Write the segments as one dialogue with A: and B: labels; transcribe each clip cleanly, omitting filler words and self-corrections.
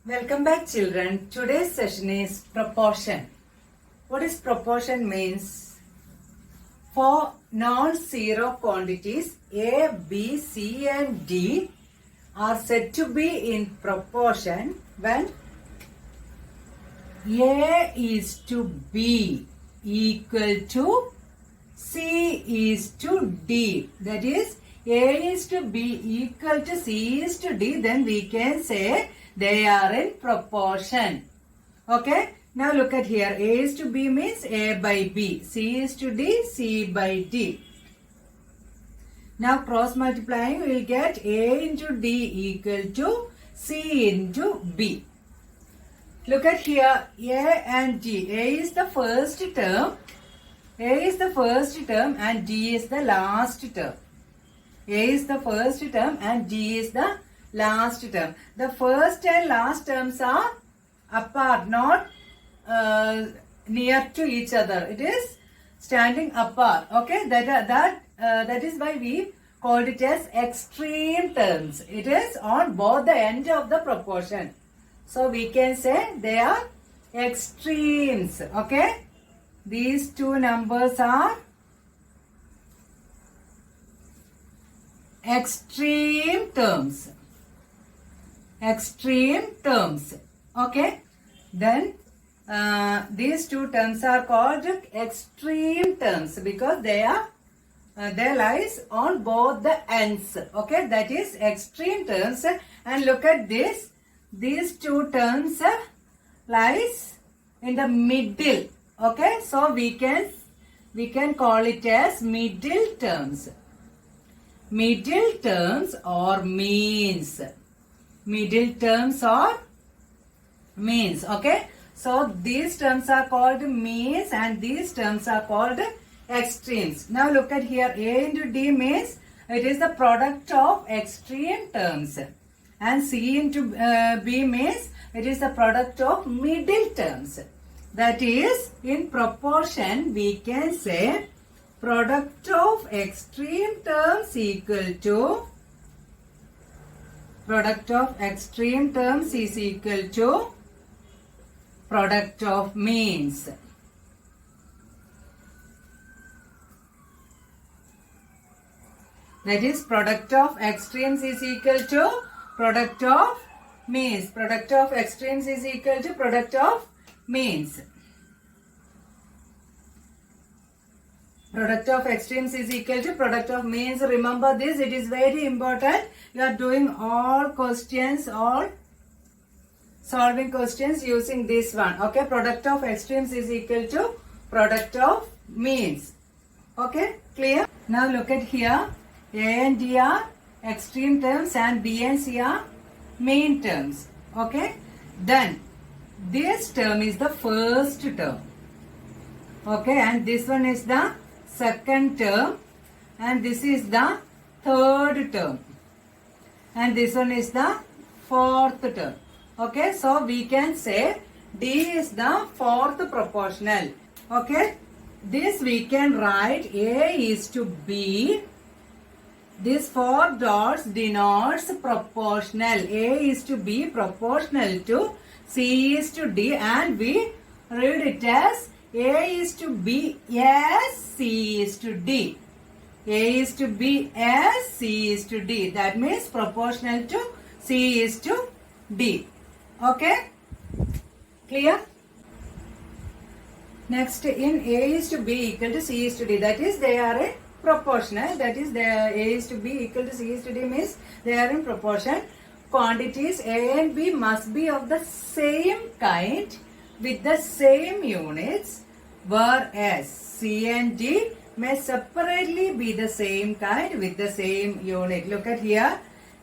A: Welcome back, children. Today's session is proportion. What is proportion means? For non-zero quantities A, B, C and D are said to be in proportion when A is to B equal to C is to D. That is, A is to B equal to C is to D. Then we can say they are in proportion. Okay. Now look at here. A is to B means A by B. C is to D, C by D. Now cross multiplying, we will get A into D equal to C into B. Look at here. A and D. A is the first term. A is the first term and D is the last term. A is the first term and D is the last term. The first and last terms are apart, not near to each other. It is standing apart. Okay, that is why we called it as extreme terms. It is on both the end of the proportion. So we can say they are extremes. Okay, these two numbers are extreme terms. Extreme terms. Okay. Then these two terms are called extreme terms because they lies on both the ends. Okay. That is extreme terms. And look at this. These two terms lies in the middle. Okay. So we can call it as middle terms. Middle terms or means. Middle terms or means. Okay. So these terms are called means and these terms are called extremes. Now look at here. A into D means it is the product of extreme terms. And C into B means it is the product of middle terms. That is, in proportion we can say product of extreme terms equal to product of extreme terms is equal to product of means. That is, product of extremes is equal to product of means. Product of extremes is equal to product of means. Product of extremes is equal to product of means. Remember this, it is very important. You are doing all questions, all solving questions using this one. Okay, product of extremes is equal to product of means. Okay, clear? Now look at here. A and D are extreme terms and B and C are mean terms. Okay, then this term is the first term. Okay, and this one is the second term and this is the third term and this one is the fourth term. Okay, so we can say D is the fourth proportional. Okay, this we can write A is to B. This 4 dots denotes proportional. A is to B proportional to C is to D and we read it as A is to B as C is to D. A is to B as C is to D. That means proportional to C is to D. Okay? Clear? Next, in A is to B equal to C is to D. That is, they are in proportional. That is, A is to B equal to C is to D means they are in proportion. Quantities A and B must be of the same kind with the same units, whereas C and D may separately be the same kind with the same unit. Look at here.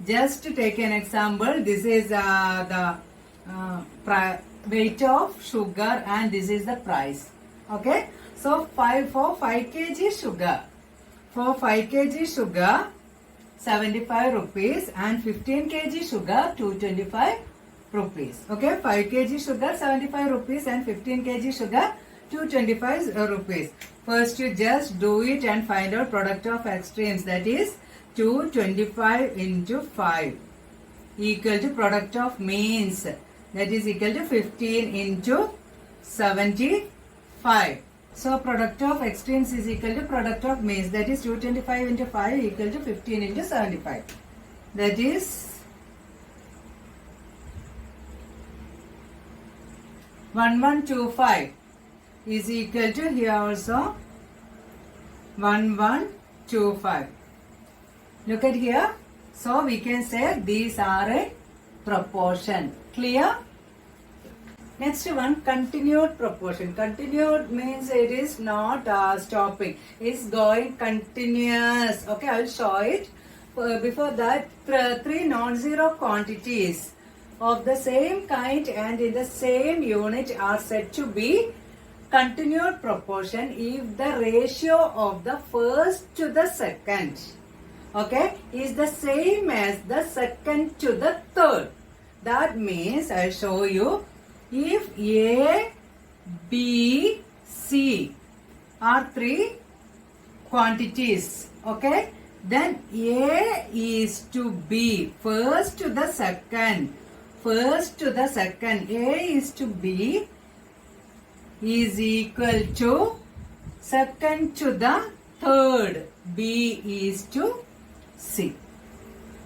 A: Just to take an example, this is the weight of sugar and this is the price. Okay. So for 5 kg sugar, for 5 kg sugar, 75 rupees and 15 kg sugar, 225 rupees. Okay, 5 kg sugar, 75 rupees and 15 kg sugar, 225 rupees. First you just do it and find out product of extremes. That is 225 into 5 equal to product of means. That is equal to 15 into 75. So product of extremes is equal to product of means. That is 225 into 5 equal to 15 into 75. That is 1125 is equal to here also 1125. Look at here. So we can say these are a proportion. Clear? Next one, continued proportion. Continued means it is not stopping. It's going continuous. Okay, I will show it. Before that, three non-zero quantities of the same kind and in the same unit are said to be continued proportion if the ratio of the first to the second, okay, is the same as the second to the third. That means I'll show you. If A, B, C are three quantities, okay, then A is to B, first to the second, first to the second, A is to B is equal to second to the third, B is to C.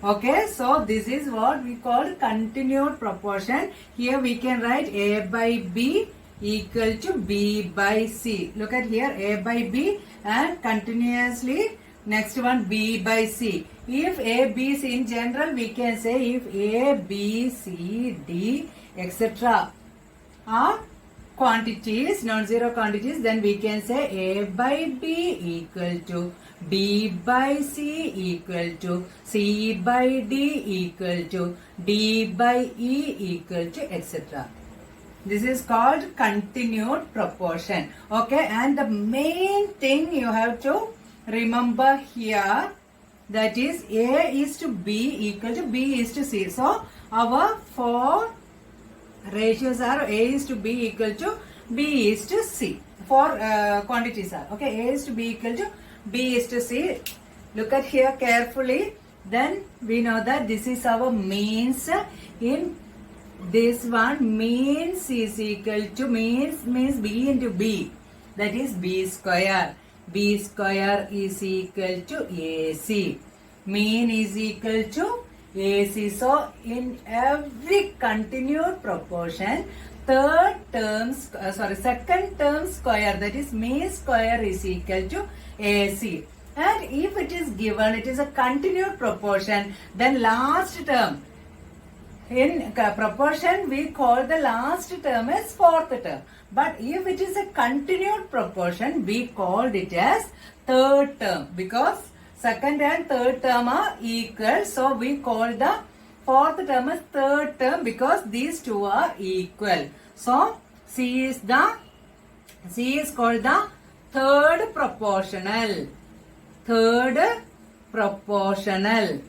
A: Okay, so this is what we call continued proportion. Here we can write A by B equal to B by C. Look at here, A by B and continuously next one B by C. If A, B, C in general we can say if A, B, C, D, etc. are quantities, non-zero quantities, then we can say A by B equal to B by C equal to C by D equal to D by E equal to etc. This is called continued proportion. Okay, and the main thing you have to remember here, that is A is to B equal to B is to C. So our four ratios are A is to B equal to B is to C. Four quantities are, okay, A is to B equal to B is to C. Look at here carefully. Then we know that this is our means. In this one, means is equal to means B into B. That is B square. B square is equal to AC. Mean is equal to AC. So in every continued proportion, second term square, that is mean square is equal to AC. And if it is given, it is a continued proportion, then last term, in proportion we call the last term as fourth term. But if it is a continued proportion, we called it as third term, because second and third term are equal. So we call the fourth term as third term because these two are equal. So C is called the third proportional. Third proportional.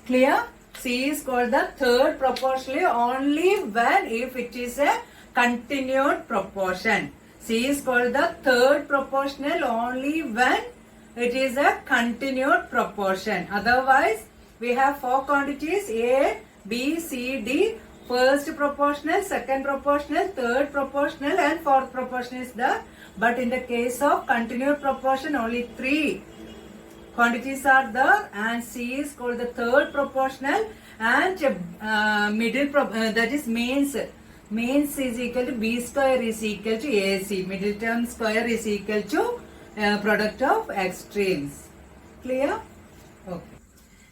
A: Clear? C is called the third proportional only when if it is a continued proportion. C is called the third proportional only when it is a continued proportion. Otherwise, we have four quantities A, B, C, D. First proportional, second proportional, third proportional and fourth proportional is there. But in the case of continued proportion, only three quantities are there and C is called the third proportional and that is means. Means is equal to B square is equal to AC. Middle term square is equal to product of extremes. Clear? Okay.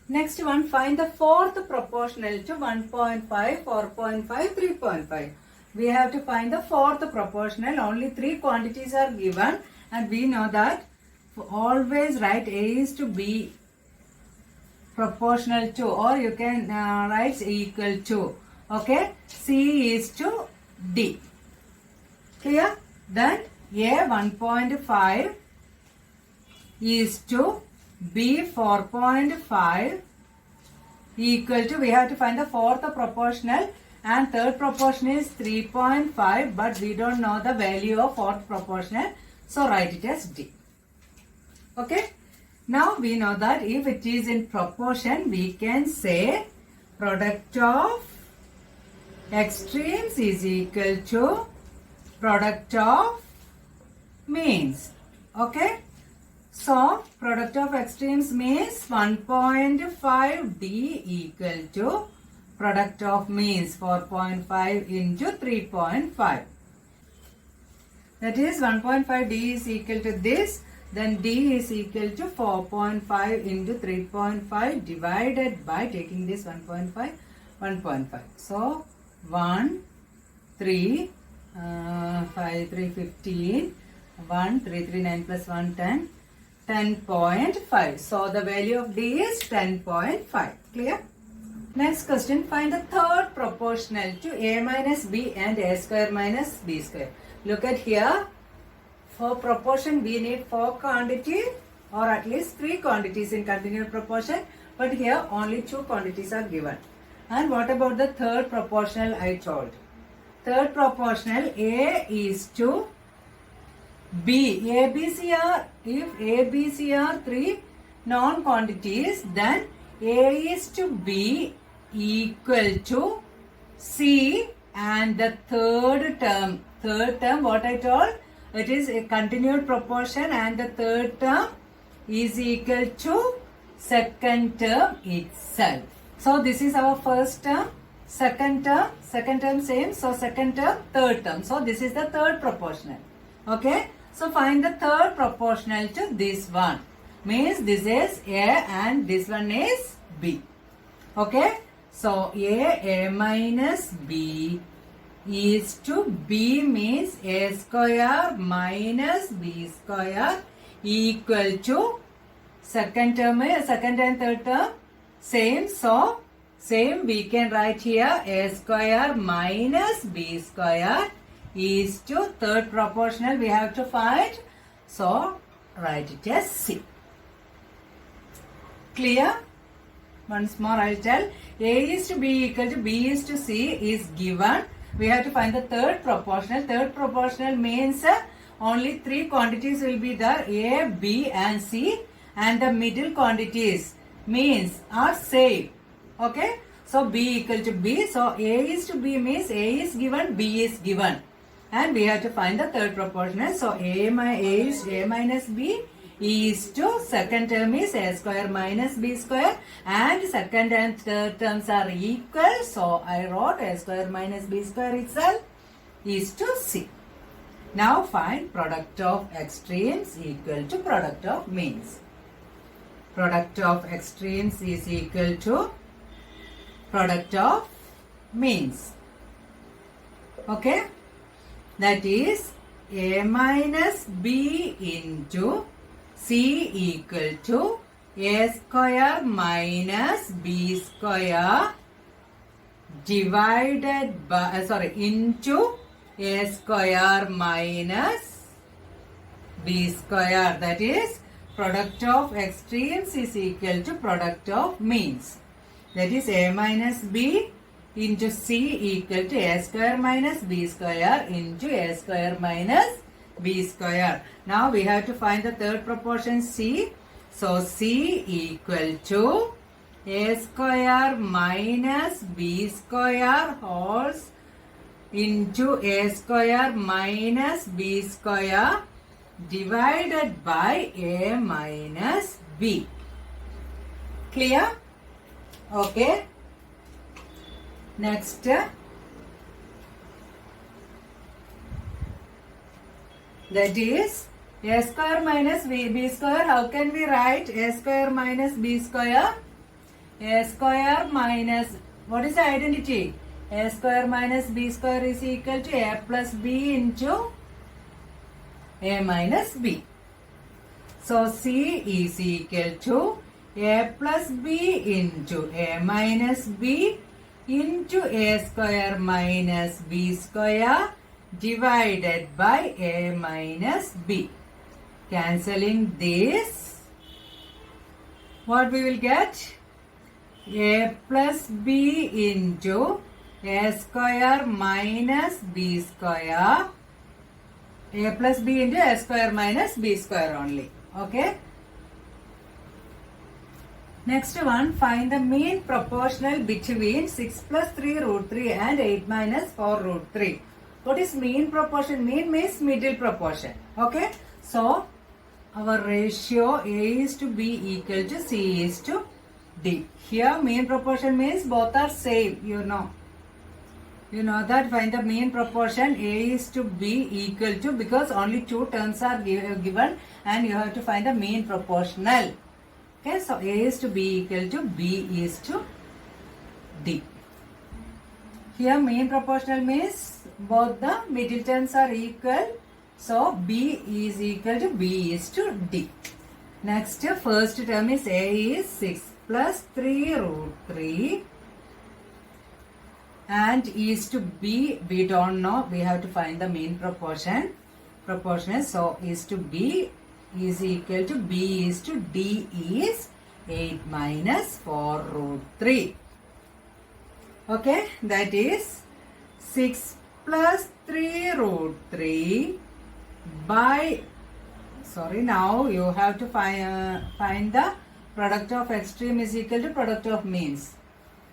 A: Next one, find the fourth proportional to 1.5, 4.5, 3.5. We have to find the fourth proportional. Only three quantities are given and we know that always write A is to B proportional to, or you can write equal to. Okay, C is to D. Clear? Then A 1.5 is to B 4.5 equal to, we have to find the fourth proportional and third proportional is 3.5, but we don't know the value of fourth proportional, so write it as D. Okay, now we know that if it is in proportion, we can say product of extremes is equal to product of means. Okay. So product of extremes means 1.5 D equal to product of means 4.5 into 3.5. That is 1.5 D is equal to this. Then D is equal to 4.5 into 3.5 divided by taking this 1.5, 1.5. So 1, 3, 5, 3, 15, 1, 3, 3, 9 plus 1, 10, 10.5. So the value of D is 10.5. Clear? Next question, find the third proportional to A minus B and A square minus B square. Look at here. For proportion, we need 4 quantities or at least 3 quantities in continued proportion. But here only 2 quantities are given. And what about the third proportional I told? Third proportional, A is to B. A, B, C are, if A, B, C are 3 non-quantities, then A is to B equal to C, and the third term what I told, it is a continued proportion, and the third term is equal to second term itself. So this is our first term, second term same, so second term, third term. So this is the third proportional. Okay. So find the third proportional to this one. Means this is A and this one is B. Okay. So A minus B is to B means A square minus B square equal to second term, second and third term same. So same we can write here A square minus B square is to third proportional we have to find. So write it as C. Clear? Once more I'll tell. A is to B equal to B is to C is given. We have to find the third proportional. Third proportional means only 3 quantities will be there, A, B and C, and the middle quantities means are same. Okay. So B equal to B. So A is to B means A is given, B is given. And we have to find the third proportional. So A is A minus B is to second term is A square minus B square, and second and third terms are equal. So I wrote A square minus B square itself is to C. Now find product of extremes equal to product of means. Product of extremes is equal to product of means. Okay. That is A minus B into C equal to A square minus B square divided by, into A square minus B square. That is product of extremes is equal to product of means. That is A minus B into C equal to A square minus B square into A square minus B square. Now we have to find the third proportion C. So C equal to A square minus B square wholes into A square minus B square divided by A minus B. Clear? Okay. Next, that is A square minus B square. How can we write A square minus B square? A square minus, what is the identity? A square minus B square is equal to A plus B into A minus B. So C is equal to A plus B into A minus B into A square minus B square divided by A minus B. Cancelling this, what we will get? A plus B into A square minus B square. A plus B into A square minus B square only. Okay. Next one, find the mean proportional between 6 plus 3 root 3 and 8 minus 4 root 3. What is mean proportion? Mean means middle proportion. Okay. So, our ratio A is to B equal to C is to D. Here, mean proportion means both are same, you know. You know that find the mean proportion A is to B equal to, because only two terms are given and you have to find the mean proportional. Okay, so A is to B equal to B is to D. Here mean proportional means both the middle terms are equal. So B is equal to B is to D. Next, first term is A is 6 plus 3 root 3 and is to B, we don't know, we have to find the mean proportion. So is to B is equal to B is to D is 8 minus 4 root 3. Okay, that is 6 plus 3 root 3 by, now you have to find the product of extreme is equal to product of means.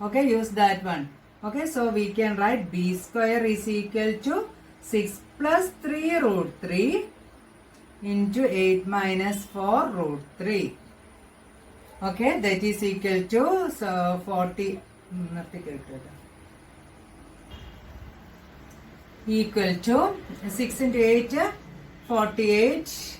A: Okay, use that one. Okay, so we can write B square is equal to 6 plus 3 root 3 into 8 minus 4 root 3. Okay, that is equal to 40 equal to 6 into 8 48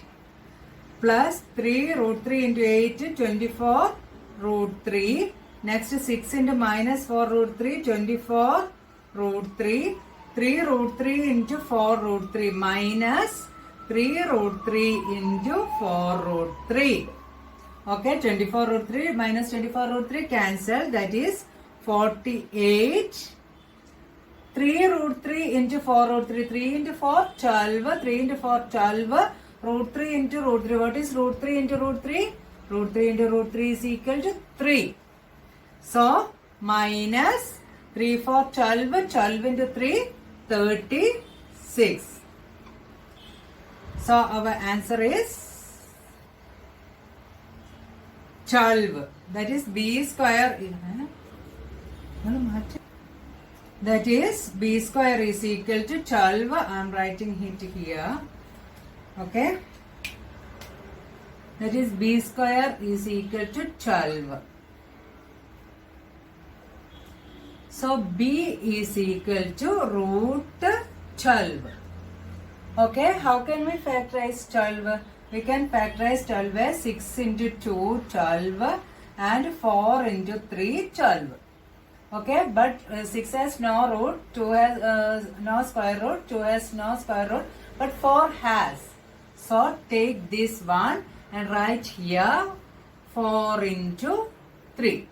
A: plus 3 root 3 into 8 24 root 3. Next 6 into minus 4 root 3 24 root 3. 3 root 3 into 4 root 3 minus 3 root 3 into 4 root 3. Okay, 24 root 3 minus 24 root 3 cancel. That is 48. 3 root 3 into 4 root 3. 3 into 4, 12. 3 into 4, 12. Root 3 into root 3. What is root 3 into root 3? Root 3 into root 3 is equal to 3. So, minus 3 4, 12. 12 into 3, 36. So, our answer is 12. That is B square. That is B square is equal to 12. I am writing it here. Okay. That is B square is equal to 12. So B is equal to root 12. Okay, how can we factorize 12? We can factorize 12 as 6 into 2, 12 and 4 into 3, 12. Okay, but 6 has no root, 2 has no square root, 2 has no square root, but 4 has. So take this one and write here 4 into 3.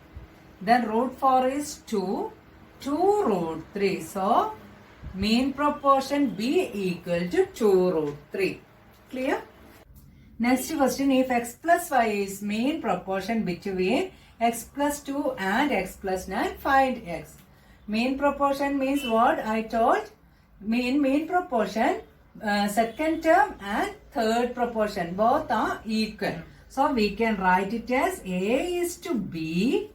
A: Then root 4 is 2, 2 root 3. So mean proportion B equal to 2 root 3. Clear? Next question, if x plus y is mean proportion between x plus 2 and x plus 9, find x. Mean proportion means what I told? Mean proportion, second term and third proportion, both are equal. So we can write it as A is to B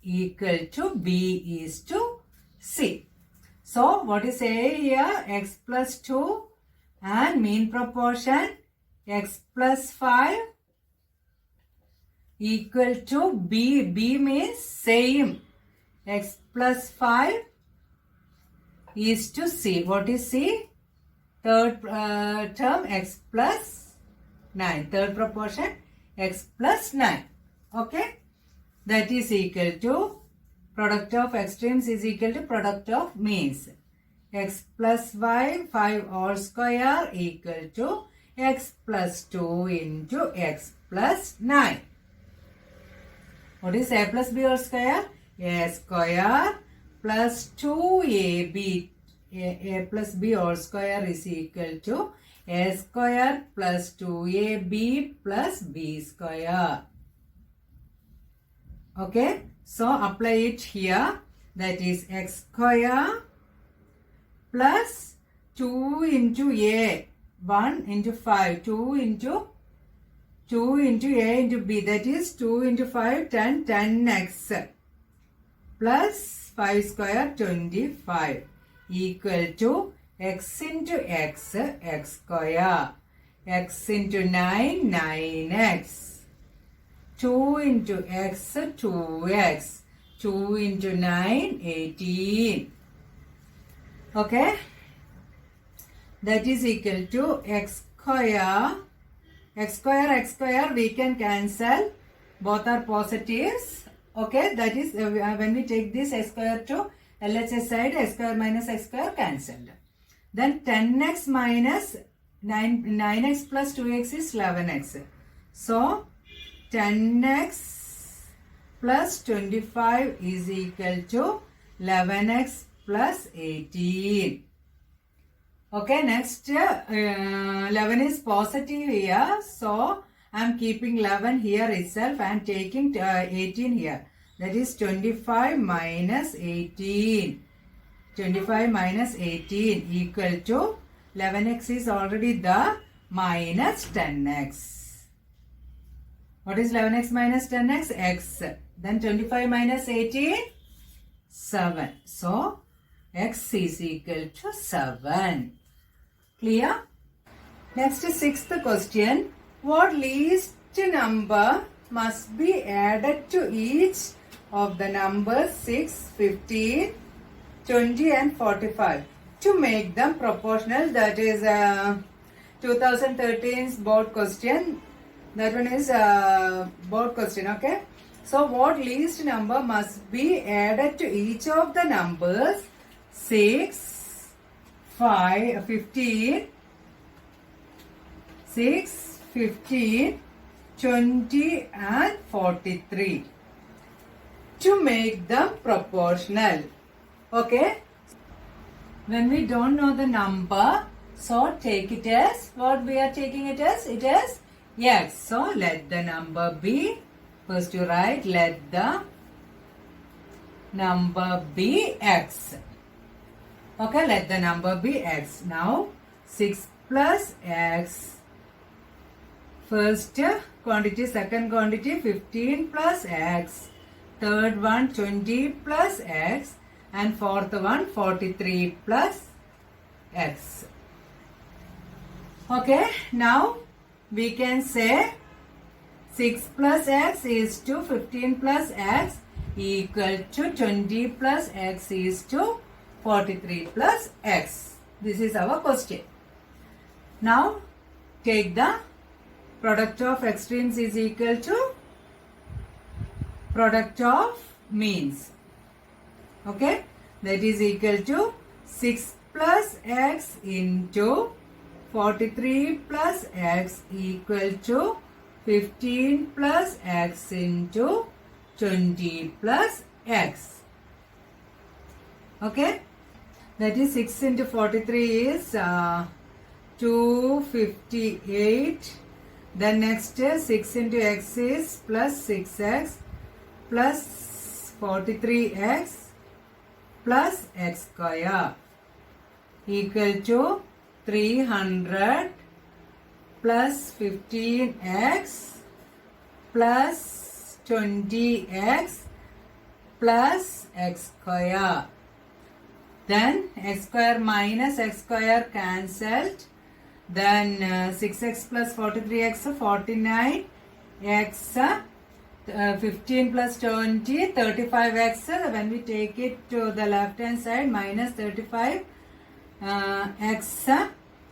A: equal to B is to C. So what is A here? X plus 2 and mean proportion x plus 5 equal to B. B means same. X plus 5 is to C. What is C? Third term x plus 9. Third proportion x plus 9. Okay. That is equal to product of extremes is equal to product of means. X plus 5 all square equal to x plus 2 into x plus 9. What is a plus b all square? A square plus 2ab. A plus b all square is equal to a square plus 2ab plus b square. Okay, so apply it here. That is x square plus 2 into a, 1 into 5, 2 into 2 into A into B, that is 2 into 5, 10, 10x plus 5 square 25 equal to x into x, x square, x into 9, 9x, 2 into x, 2x, 2 into 9, 18. Okay, that is equal to x square, x square we can cancel, both are positives. Okay, that is when we take this x square to LHS side, x square minus x square cancelled. Then 10x minus 9x plus 2x is 11x. So 10x plus 25 is equal to 11x plus 18. Okay, next 11 is positive here. So I am keeping 11 here itself and taking 18 here. That is 25 minus 18. 25 minus 18 equal to 11x is already the minus 10x. What is 11x minus 10x? X. Then 25 minus 18? 7. So x is equal to 7. Clear? Next, sixth question. What least number must be added to each of the numbers 6, 15, 20 and 45 to make them proportional? That is 2013's board question. That one is board question. Okay. So what least number must be added to each of the numbers 6, 5, 15, 6, 15, 20 and 43 to make them proportional. Okay. When we don't know the number, so take it as, what we are taking it as? It is x. So let the number be, first you write, let the number be x. Okay, let the number be x. Now 6 plus x. First quantity, second quantity 15 plus x. Third one 20 plus x. And fourth one 43 plus x. Okay, now we can say 6 plus x is to 15 plus x equal to 20 plus x is to 43 plus x. This is our question. Now take the product of extremes is equal to product of means. Okay, that is equal to 6 plus x into 43 plus x equal to 15 plus x into 20 plus x. Okay, that is 6 into 43 is 258. Then next 6 into x is plus 6x plus 43x plus x square equal to 300 plus 15x plus 20x plus x square. Then x square minus x square cancelled. Then 6x plus 43x 49, x 15 plus 20 35x. When we take it to the left hand side, minus 35 x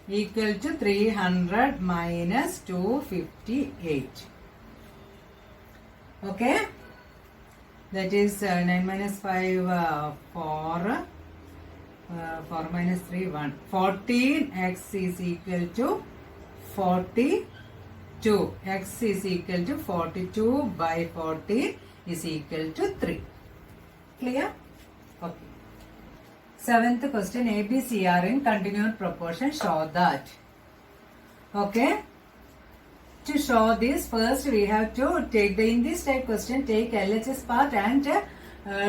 A: equal to 300 minus 258. Okay, that is 9 minus 5 4 4 minus 3 1. 14x is equal to 42. X is equal to 42 by 14 is equal to 3. Clear? Okay. Seventh question, A, B, C are in continuous proportion. Show that. Okay. To show this, first we have to take in this type question, take LHS part and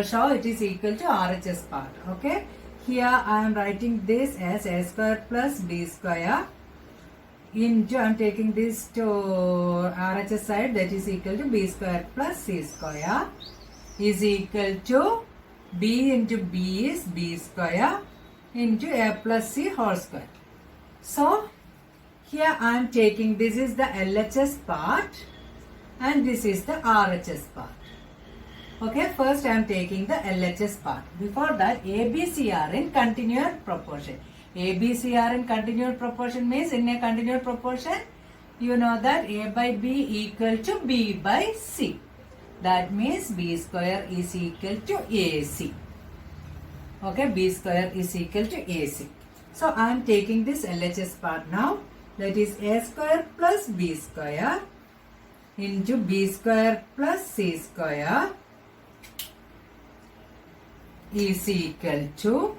A: show it is equal to RHS part. Okay. Here I am writing this as a square plus b square into, I'm taking this to RHS side, that is equal to b square plus c square is equal to b into b is b square into a plus c whole square. So here I am taking, this is the LHS part and this is the RHS part. Okay, first I am taking the LHS part. Before that, ABC are in continuous proportion. ABC are in continuous proportion means in a continuous proportion, you know that A by B equal to B by C. That means B square is equal to AC. Okay, B square is equal to AC. So I am taking this LHS part now. That is A square plus B square into B square plus C square is equal to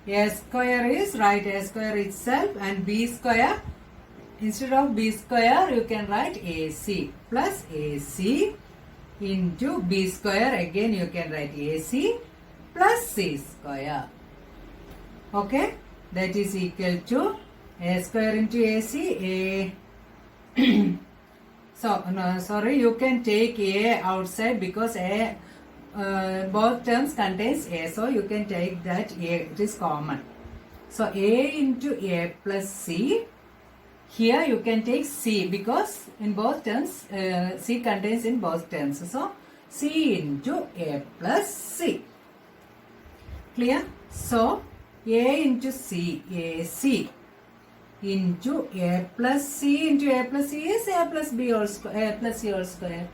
A: A square is, write A square itself, and B square, instead of B square you can write AC plus AC into B square, again you can write AC plus C square. Okay, that is equal to A square into AC, sorry, you can take A outside because A both terms contains A, so you can take that A, it is common. So A into A plus C, here you can take C because in both terms C contains in both terms, so C into A plus C. Clear? So A into C, AC into A plus C into A plus C is A plus B whole square, A plus C whole square.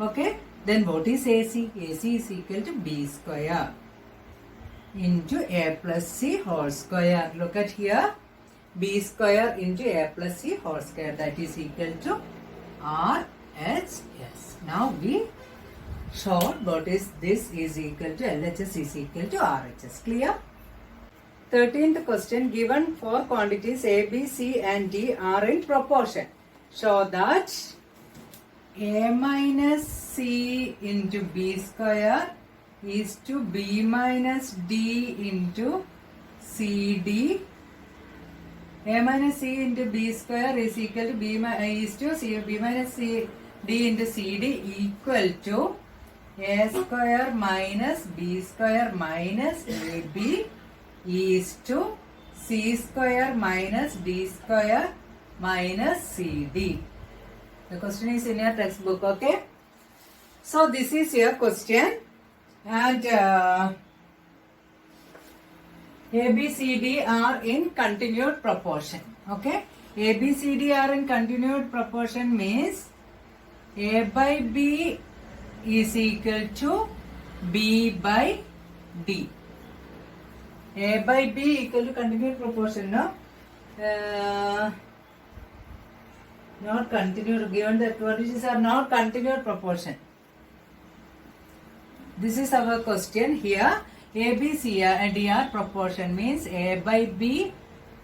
A: Okay, then what is AC? AC is equal to B square into A plus C whole square. Look at here, B square into A plus C whole square, that is equal to RHS. Now we showed what is this is equal to LHS is equal to RHS. Clear? 13th question, given four quantities A, B, C and D are in proportion. Show that A minus C into B square is to B minus D into CD. A minus C into B square is equal to B minus C D into CD equal to A square minus B square minus AB is to C square minus D square minus CD. The question is in your textbook, okay? So this is your question, and A, B, C, D are in continued proportion. Okay? A, B, C, D are in continued proportion means A by B is equal to B by D. A by B equal to continued proportion, no? Not continued, given the quantities are not continued proportion. This is our question here. A, B, C and D are proportion means A by B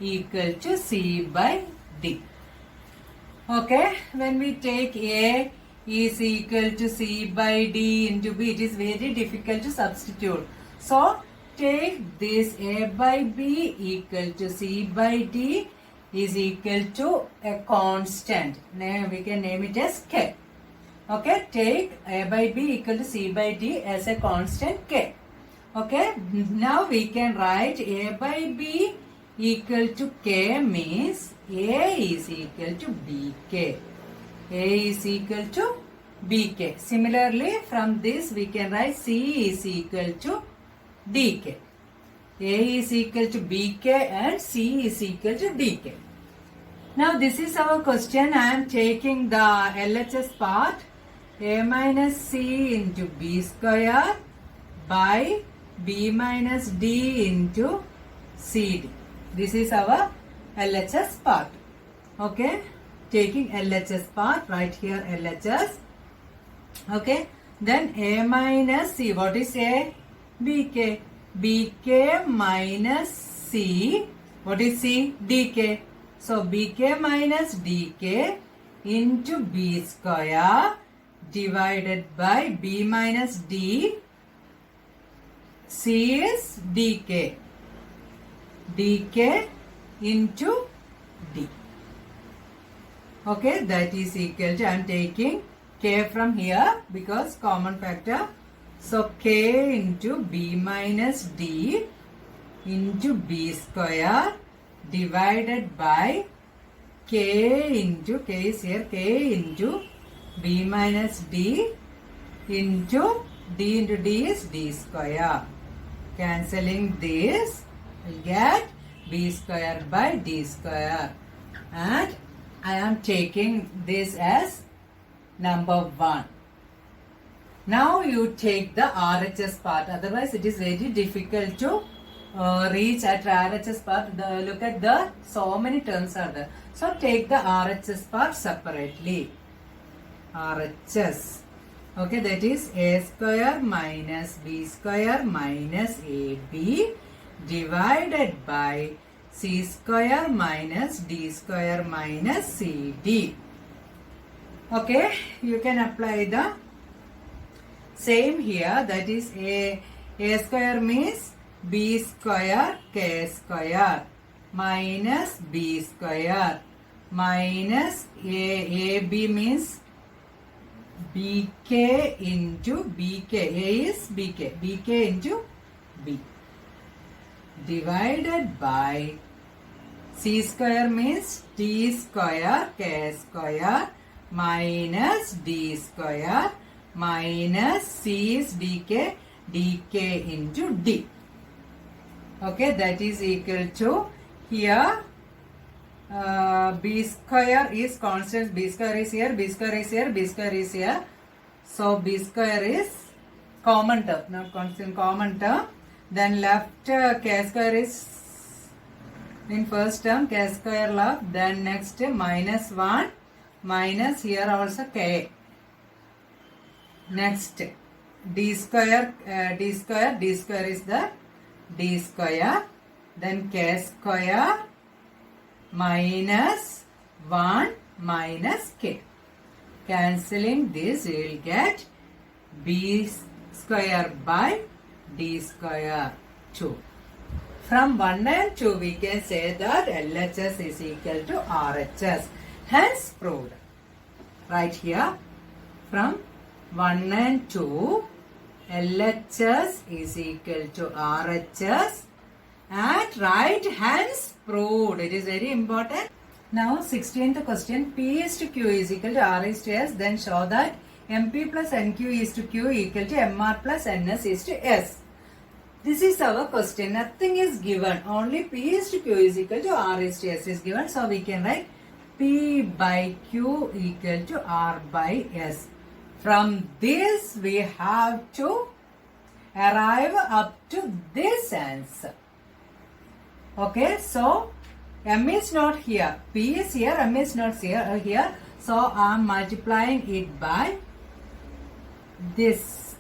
A: equal to C by D. Okay, when we take A is equal to C by D into B, it is very difficult to substitute. So, take this A by B equal to C by D is equal to a constant. Now we can name it as K. Okay, take A by B equal to C by D as a constant K. Okay, now we can write A by B equal to K means A is equal to BK. A is equal to BK. Similarly, from this we can write C is equal to DK. A is equal to BK and C is equal to DK. Now this is our question. I am taking the LHS part, A minus C into B square by B minus D into CD. This is our LHS part. Okay, taking LHS part, right here LHS. Okay, then A minus C, what is A? BK. BK minus C, what is C? DK. So BK minus DK into B square divided by B minus D. C is DK. DK into D. Okay, that is equal to, I am taking k from here because common factor. So k into b minus d into b square divided by k into, k is here, k into b minus d into d is d square. Cancelling this, we get b square by d square. And I am taking this as number 1. Now you take the RHS part. Otherwise, it is very difficult to reach at RHS part. Look at the so many terms are there. So take the RHS part separately. RHS. Okay, that is a square minus b square minus ab divided by c square minus d square minus cd. Okay, you can apply the same here. That is a square means b square k square minus b square minus ab means bk into bk. A is bk into b divided by c square means d square k square minus d square minus c is dk into d. Okay, that is equal to here b square is constant, b square is here, b square is here, b square is here. So b square is common term, not constant, common term. Then left k square is in first term, k square left. Then next minus 1 minus here also k. Next d square is the d square. Then k square minus 1 minus k. Cancelling this, you will get b square by d square 2. From 1 and 2 we can say that LHS is equal to RHS. Hence proved. Right here from 1 and 2 LHS is equal to RHS and right, hence proved. It is very important. Now 16th question, P is to Q is equal to R is to S. Then show that MP plus NQ is to Q equal to MR plus NS is to S. This is our question. Nothing is given. Only P is to Q is equal to R is to S is given. So we can write P by Q equal to R by S. From this we have to arrive up to this answer. Okay, so M is not here, P is here, M is not here. So I am multiplying it by this,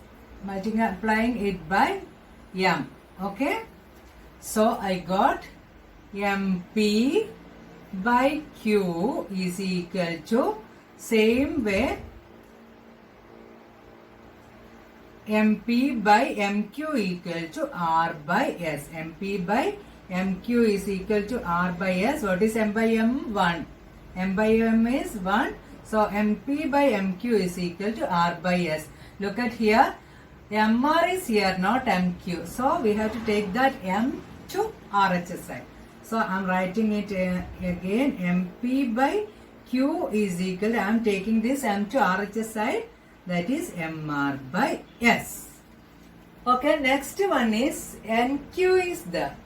A: multiplying it by M. Okay, so I got MP by Q is equal to, same way, MP by MQ equal to R by S. MP by MQ is equal to R by S. What is M by M? 1. M by M is 1. So MP by MQ is equal to R by S. Look at here. MR is here, not MQ. So we have to take that M to RHS side. So I am writing it again. MP by Q is equal to, I am taking this M to RHS side. That is MR by S. Okay, next one is NQ is there.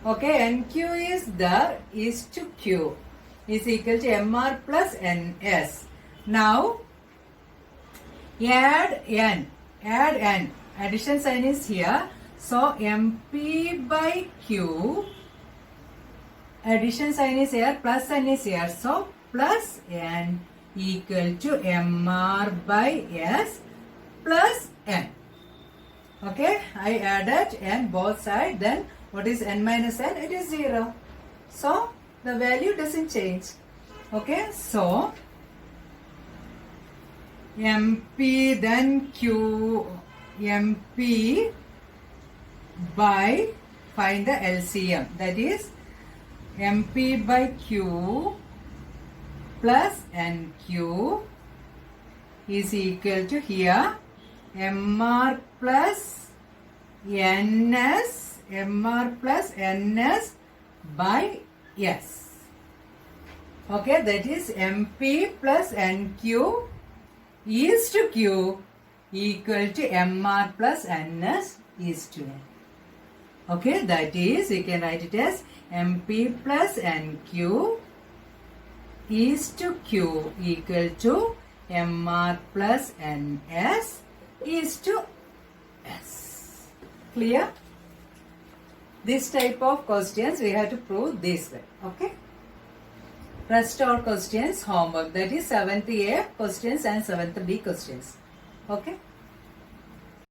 A: Okay, NQ is there is to Q is equal to MR plus NS. Now add N. Addition sign is here. So MP by Q, addition sign is here, plus sign is here. So plus N equal to MR by S plus N. Okay, I added N both sides. Then what is N minus N? It is 0. So the value doesn't change. Okay, so MP then Q, MP by, find the LCM. That is MP by Q plus NQ is equal to here MR plus NS, MR plus NS by S. Okay, that is MP plus NQ is to Q equal to MR plus NS is to N. Okay, that is, we can write it as MP plus NQ is to Q equal to MR plus NS is to S. Clear? This type of questions we have to prove this way. Okay? Rest all questions homework. That is 7th A questions and 7th B questions. Okay?